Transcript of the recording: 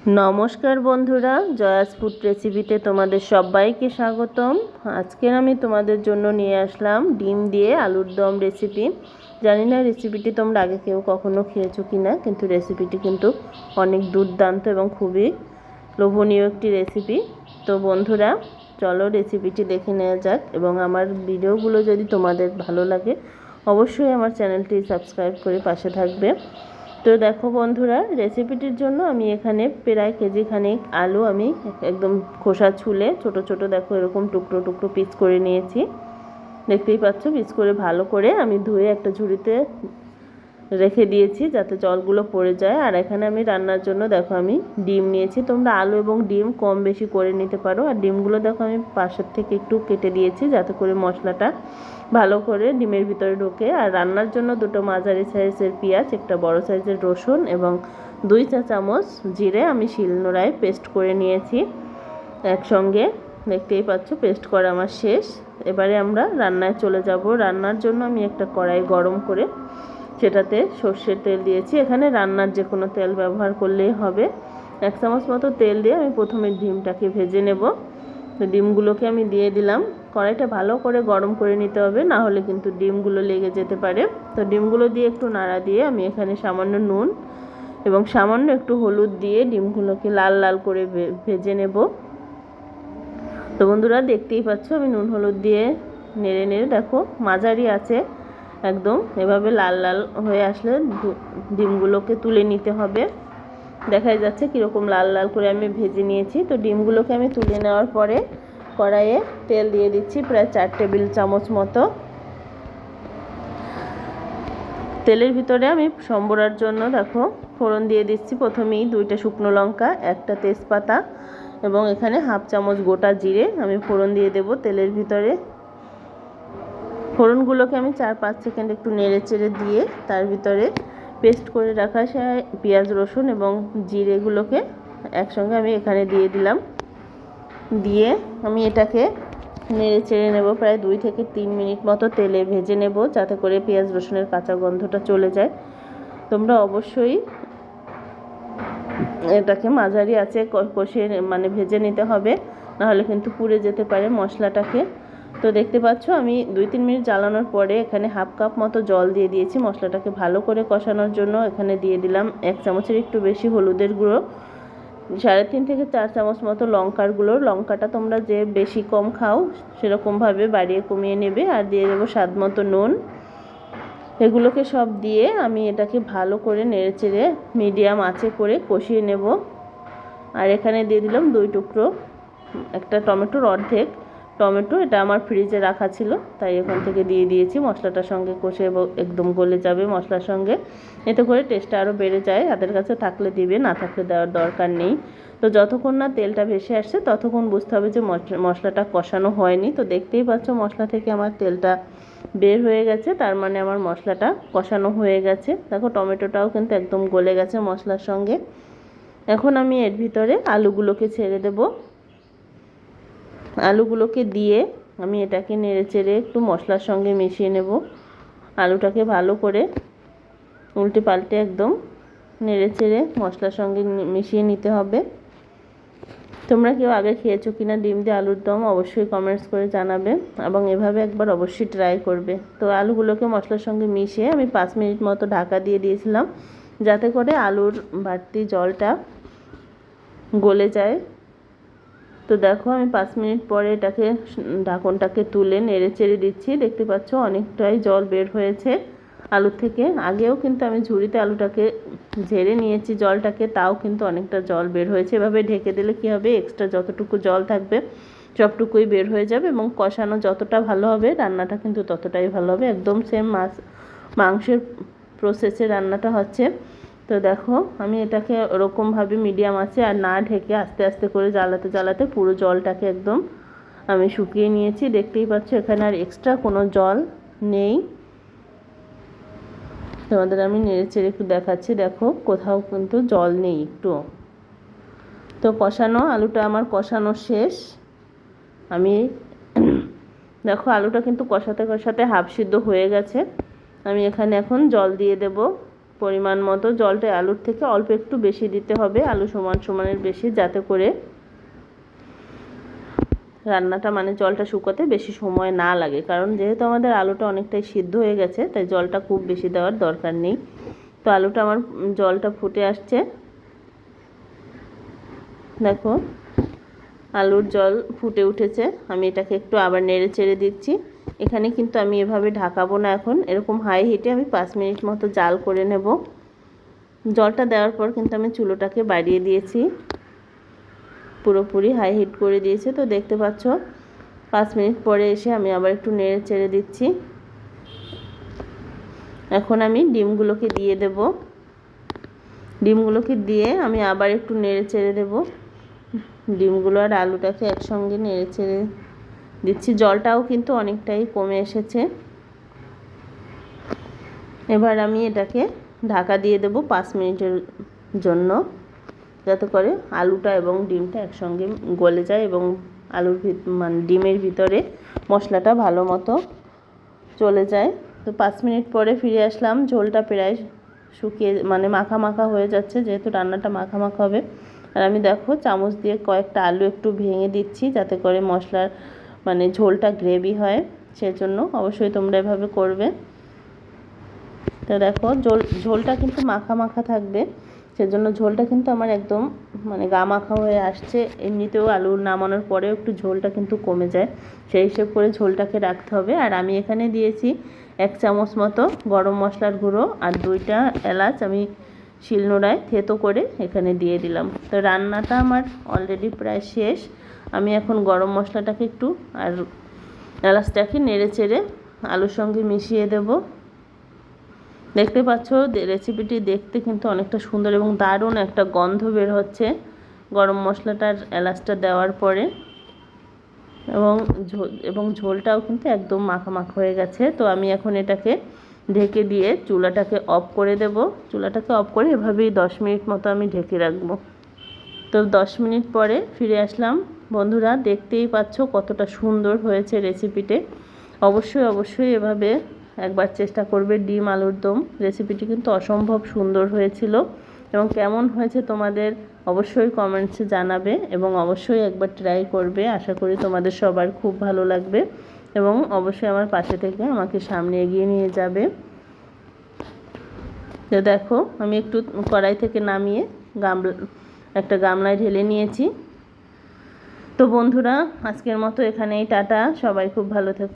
নমস্কার বন্ধুরা, জয়াস ফুড রেসিপিতে তোমাদের সবাইকে স্বাগতম। আজকে আমি তোমাদের জন্য নিয়ে আসলাম ডিম দিয়ে আলুর দম রেসিপি। জানি না রেসিপিটি তোমরা আগে কেউ কখনো খেয়েছো কি না, কিন্তু রেসিপিটি কিন্তু অনেক দুর্দান্ত এবং খুবই লোভনীয় একটি রেসিপি। তো বন্ধুরা, চলো রেসিপিটি দেখে নেওয়া যাক। এবং আমার ভিডিওগুলো যদি তোমাদের ভালো লাগে অবশ্যই আমার চ্যানেলটি সাবস্ক্রাইব করে পাশে থাকবে। তো দেখো বন্ধুরা, রেসিপিটির জন্য আমি এখানে প্রায় কেজি খানেক আলু আমি একদম খোসা ছুলে ছোট ছোট দেখো এরকম টুকরো টুকরো পিস করে নিয়েছি। দেখতেই পাচ্ছ, পিস করে ভালো করে আমি ধুয়ে একটা ঝুড়িতে রেখে দিয়েছি যাতে জলগুলো পড়ে যায়। আর এখানে আমি রান্নার জন্য দেখো আমি ডিম নিয়েছি। তোমরা আলু এবং ডিম কম বেশি করে নিতে পারো। আর ডিমগুলো দেখো আমি পাশের থেকে একটু কেটে দিয়েছি যাতে করে মশলাটা ভালো করে ডিমের ভিতরে ঢোকে। আর রান্নার জন্য দুটো মাঝারি সাইজের পেঁয়াজ, একটা বড় সাইজের রসুন এবং 2 চা চামচ জিরে আমি শিলনোড়ায় পেস্ট করে নিয়েছি একসঙ্গে। দেখতেই পাচ্ছ পেস্ট করা আমার শেষ। এবারে আমরা রান্নায় চলে যাব। রান্নার জন্য আমি একটা কড়াই গরম করে সেটাতে সর্ষের তেল দিয়েছি। এখানে রান্নার যে কোনো তেল ব্যবহার করলেই হবে। 1 চামচ মতো তেল দিয়ে আমি প্রথমে ডিমটাকে ভেজে নেব। তো ডিমগুলোকে আমি দিয়ে দিলাম। কড়াইটা ভালো করে গরম করে নিতে হবে, না হলে কিন্তু ডিমগুলো লেগে যেতে পারে। তো ডিমগুলো দিয়ে একটু নাড়া দিয়ে আমি এখানে সামান্য নুন এবং সামান্য একটু হলুদ দিয়ে ডিমগুলোকে লাল লাল করে ভেজে নেব। তো বন্ধুরা, দেখতেই পাচ্ছ আমি নুন হলুদ দিয়ে নেড়ে নেড়ে দেখো মাঝারি আছে একদম এভাবে লাল লাল হয়ে আসলে ডিমগুলোকে তুলে নিতে হবে। দেখাই যাচ্ছে কীরকম লাল লাল করে আমি ভেজে নিয়েছি। তো ডিমগুলোকে আমি তুলে নেওয়ার পরে কড়াইয়ে তেল দিয়ে দিচ্ছি প্রায় 4 টেবিল চামচ মতো। তেলের ভিতরে আমি সম্বরার জন্য দেখো ফোড়ন দিয়ে দিচ্ছি। প্রথমেই 2টা শুকনো লঙ্কা, একটা তেজপাতা এবং এখানে 1/2 চামচ গোটা জিরে আমি ফোড়ন দিয়ে দেব তেলের ভিতরে। ফোড়নগুলোকে আমি 4-5 সেকেন্ড একটু নেড়ে চেড়ে দিয়ে তার ভিতরে পেস্ট করে রাখা পেঁয়াজ, রসুন এবং জিরেগুলোকে একসঙ্গে আমি এখানে দিয়ে দিলাম। দিয়ে আমি এটাকে নেড়ে চেড়ে নেব প্রায় 2 থেকে 3 মিনিট মতো তেলে ভেজে নেব যাতে করে পেঁয়াজ রসুনের কাঁচা গন্ধটা চলে যায়। তোমরা অবশ্যই এটাকে মাঝারি আঁচে কষিয়ে ভেজে নিতে হবে, নাহলে কিন্তু পুড়ে যেতে পারে মশলাটাকে। তো দেখতে পাচ্ছ আমি 2-3 মিনিট জ্বালানোর পরে এখানে 1/2 কাপ মতো জল দিয়ে দিয়েছি মশলাটাকে ভালো করে কষানোর জন্য। এখানে দিয়ে দিলাম 1 চামচের একটু বেশি হলুদের গুঁড়ো, 3.5 থেকে 4 চামচ মতো লঙ্কার গুঁড়ো। লঙ্কাটা তোমরা যে বেশি কম খাও সেরকমভাবে বাড়িয়ে কমিয়ে নেবে। আর দিয়ে দেবো স্বাদ মতো নুন। এগুলোকে সব দিয়ে আমি এটাকে ভালো করে নেড়েচেড়ে মিডিয়াম আঁচে করে কষিয়ে নেব। আর এখানে দিয়ে দিলাম 2 টুকরো একটা টমেটোর অর্ধেক টমেটো, এটা আমার ফ্রিজে রাখা ছিল তাই এখান থেকে দিয়ে দিয়েছি। মশলাটার সঙ্গে কষে একদম গলে যাবে মশলার সঙ্গে, এতে করে টেস্টটা আরও বেড়ে যায়। হাতের কাছে থাকলে দিবে, না থাকলে দেওয়ার দরকার নেই। তো যতক্ষণ না তেলটা ভেসে আসছে ততক্ষণ বুঝতে হবে যে মশলাটা কষানো হয়নি। তো দেখতেই পাচ্ছ মশলা থেকে আমার তেলটা বের হয়ে গেছে, তার মানে আমার মশলাটা কষানো হয়ে গেছে। দেখো টমেটোটাও কিন্তু একদম গলে গেছে মশলার সঙ্গে। এখন আমি এর ভিতরে আলুগুলোকে ছেড়ে দেব। আলুগুলোকে দিয়ে আমি এটাকে নেড়ে চেড়ে একটু মশলার সঙ্গে মিশিয়ে নেব। আলুটাকে ভালো করে উল্টে পাল্টে একদম নেড়ে চেড়ে মশলার সঙ্গে মিশিয়ে নিতে হবে। তোমরা কেউ আগে খেয়েছো কিনা ডিম দিয়ে আলুর দম অবশ্যই কমেন্টস করে জানাবে এবং এভাবে একবার অবশ্যই ট্রাই করবে। তো আলুগুলোকে মশলার সঙ্গে মিশিয়ে আমি 5 মিনিট মতো ঢাকা দিয়ে দিয়েছিলাম যাতে করে আলুর বাড়তি জলটা গলে যায়। তো দেখো আমি 5 মিনিট পরে এটাকে ঢাকনটাকে তুলে নেড়ে চেড়ে দিচ্ছি। দেখতে পাচ্ছ অনেকটাই জল বের হয়েছে আলুর থেকে। আগেও কিন্তু আমি ঝুড়িতে আলুটাকে ঝেড়ে নিয়েছি জলটাকে, তাও কিন্তু অনেকটা জল বের হয়েছে। এভাবে ঢেকে দিলে কি হবে, এক্সট্রা যতটুকু জল থাকবে সবটুকুই বের হয়ে যাবে এবং কষানো যতটা ভালো হবে রান্নাটা কিন্তু ততটাই ভালো হবে। একদম সেম মাংসের প্রসেসে রান্নাটা হচ্ছে। তো দেখো আমি এটাকে ওরকমভাবে মিডিয়াম আছে আর না ঢেকে আস্তে আস্তে করে জ্বালাতে জ্বালাতে পুরো জলটাকে একদম আমি শুকিয়ে নিয়েছি। দেখতেই পাচ্ছ এখানে আর এক্সট্রা কোনো জল নেই। তোমাদের আমি নেড়ে চেড়ে একটু দেখাচ্ছি, দেখো কোথাও কিন্তু জল নেই একটু। তো কষানো আলুটা আমার কষানো শেষ। আমি দেখো আলুটা কিন্তু কষাতে কষাতে হাফ সিদ্ধ হয়ে গেছে। আমি এখানে এখন জল দিয়ে দেব পরিমাণ মতো জলটা আলুর থেকে অল্প একটু বেশি দিতে হবে, আলু সমান সমানের বেশি, যাতে করে রান্নাটা মানে জলটা শুকোতে বেশি সময় না লাগে। কারণ যেহেতু আমাদের আলুটা অনেকটাই সিদ্ধ হয়ে গেছে, তাই জলটা খুব বেশি দেওয়ার দরকার নেই। তো আলুটা আমার জলটা ফুটে আসছে, দেখো আলুর জল ফুটে উঠেছে। আমি এটাকে একটু আবার নেড়ে চেড়ে দিচ্ছি। এখানে কিন্তু আমি এভাবে ঢাকাবো না, এখন এরকম হাই হিটে আমি 5 মিনিট মতো জাল করে নেব। জলটা দেওয়ার পর কিন্তু আমি চুলোটাকে বাড়িয়ে দিয়েছি, পুরোপুরি হাই হিট করে দিয়েছে। তো দেখতে পাচ্ছ 5 মিনিট পরে এসে আমি আবার একটু নেড়ে চেড়ে দিচ্ছি। এখন আমি ডিমগুলোকে দিয়ে দেব। ডিমগুলোকে দিয়ে আমি আবার একটু নেড়ে চেড়ে দেবো। ডিমগুলো আর আলুটাকে একসঙ্গে নেড়ে চেড়ে দিচ্ছি। জলটাও কিন্তু অনেকটাই কমে এসেছে। এবার আমি এটাকে ঢাকা দিয়ে দেব 5 মিনিটের জন্য, যাতে করে আলুটা এবং ডিমটা একসঙ্গে গলে যায় এবং আলুর মানে ডিমের ভিতরে মশলাটা ভালো মতো চলে যায়। তো 5 মিনিট পরে ফিরে আসলাম। ঝোলটা প্রায় শুকিয়ে মানে মাখা মাখা হয়ে যাচ্ছে, যেহেতু রান্নাটা মাখা মাখা হবে। আর আমি দেখো চামচ দিয়ে কয়েকটা আলু একটু ভেঙে দিচ্ছি, যাতে করে মশলার মানে ঝোলটা গ্রেভি হয়। সেজন্য অবশ্যই তোমরা এভাবে করবে। তো দেখো ঝোলটা কিন্তু মাখা মাখা থাকবে, সেজন্য ঝোলটা কিন্তু আমার একদম মানে গা মাখা হয়ে আসছে। এমনিতেও আলু নামানোর পরেও একটু ঝোলটা কিন্তু কমে যায়, সেই হিসেব করে ঝোলটাকে রাখতে হবে। আর আমি এখানে দিয়েছি 1 চামচ মতো গরম মশলার গুঁড়ো আর 2টা এলাচ আমি শিলনোড়ায় থেতো করে এখানে দিয়ে দিলাম। তো রান্নাটা আমার অলরেডি প্রায় শেষ। আমি এখন গরম মশলাটাকে একটু আর এলাচটাকে নেড়ে চেড়ে আলুর সঙ্গে মিশিয়ে দেব। দেখতে পাচ্ছ রেসিপিটি দেখতে কিন্তু অনেকটা সুন্দর এবং দারুণ একটা গন্ধ বের হচ্ছে গরম মশলাটার এলাচটা দেওয়ার পরে, এবং ঝোলটাও কিন্তু একদম মাখা মাখা হয়ে গেছে। তো আমি এখন এটাকে ঢেকে দিয়ে চুলাটাকে অফ করে দেব। চুলাটাকে অফ করে এভাবেই 10 মিনিট মতো আমি ঢেকে রাখবো। তো 10 মিনিট পরে ফিরে আসলাম। বন্ধুরা দেখতেই পাচ্ছ কতটা সুন্দর হয়েছে রেসিপিটি। অবশ্যই এভাবে একবার চেষ্টা করবে ডিম আলুর দম। রেসিপিটি কিন্তু অসম্ভব সুন্দর হয়েছিল, এবং কেমন হয়েছে তোমাদের অবশ্যই কমেন্টসে জানাবে, এবং অবশ্যই একবার ট্রাই করবে। আশা করি তোমাদের সবার খুব ভালো লাগবে, এবং অবশ্যই আমার পাশে থেকে আমাকে সামনে এগিয়ে নিয়ে যাবে। তো দেখো আমি একটু কড়াই থেকে নামিয়ে একটা গামলায় ঢেলে নিয়েছি। তো বন্ধুরা আজকের মতো এখানেই টাটা, সবাই খুব ভালো থেকো।